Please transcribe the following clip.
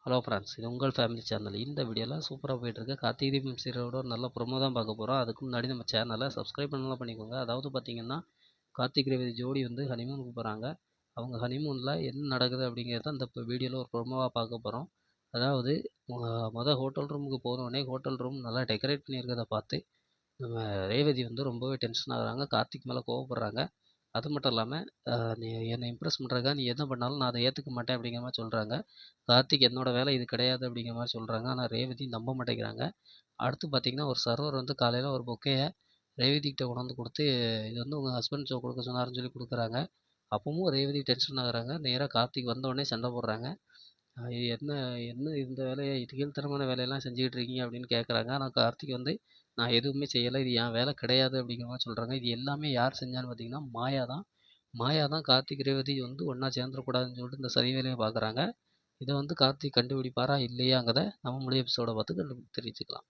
Hello friends, இது உங்கள் family channel. இந்த வீடியோவில் சூப்பராக போயிட்டுருக்கு கார்த்திகை தீபம் சீரியலோட ஒரு நல்ல ப்ரொமோ தான் பார்க்க போகிறோம். அதுக்கு முன்னாடி நம்ம சேனலை சப்ஸ்கிரைப் பண்ணலாம் பண்ணிக்கோங்க. அதாவது பார்த்தீங்கன்னா, கார்த்திக் ரேவதி ஜோடி வந்து ஹனிமூனுக்கு போகிறாங்க. அவங்க ஹனிமூனில் என்ன நடக்குது அப்படிங்கிறத இந்த வீடியோவில் ஒரு ப்ரொமோவாக பார்க்க போகிறோம். அதாவது மொதல் ஹோட்டல் ரூமுக்கு போனோடனே ஹோட்டல் ரூம் நல்லா டெக்கரேட் பண்ணியிருக்கிறத பார்த்து நம்ம ரேவதி வந்து ரொம்பவே டென்ஷன் ஆகுறாங்க. கார்த்திக் மேலே கோவப்படுறாங்க. அது மட்டும் இல்லாமல் நீ என்னை இம்ப்ரெஸ் பண்ணுறதுக்காக நீ என்ன பண்ணாலும் நான் அதை ஏற்றுக்க மாட்டேன் அப்படிங்கிற மாதிரி சொல்கிறாங்க. கார்த்திக் என்னோட வேலை இது கிடையாது அப்படிங்கிற மாதிரி சொல்கிறாங்க. ஆனால் ரேவதி நம்ப மாட்டேங்கிறாங்க. அடுத்து பார்த்தீங்கன்னா, ஒரு சர்வர் வந்து காலையில் ஒரு பொக்கையை ரேவதிக்கிட்ட கொண்டாந்து கொடுத்து, இது வந்து உங்கள் ஹஸ்பண்ட் கொடுக்க சொன்னாருன்னு சொல்லி கொடுக்குறாங்க. அப்பவும் ரேவதி டென்ஷன் ஆகுறாங்க. நேராக கார்த்திக் வந்தோடனே சண்டை போடுறாங்க. இது என்ன என்ன இந்த வேலையை கீழ்த்தரமான வேலையெல்லாம் செஞ்சுக்கிட்டு இருக்கீங்க அப்படின்னு கேட்குறாங்க. ஆனால் கார்த்திக் வந்து நான் எதுவுமே செய்யலை, இது என் வேலை கிடையாது அப்படிங்கிற மாதிரி சொல்கிறாங்க. இது எல்லாமே யார் செஞ்சான்னு பார்த்தீங்கன்னா மாயா தான். மாயா தான் கார்த்திக் ரேவதி வந்து ஒன்றா சேர்ந்துடக்கூடாதுன்னு சொல்லிட்டு இந்த சதி வேலையை பார்க்குறாங்க. இதை வந்து கார்த்திக் கண்டுபிடிப்பாரா இல்லையாங்கிறத நம்ம முழு எபிசோட பார்த்து தெரிஞ்சுக்கலாம்.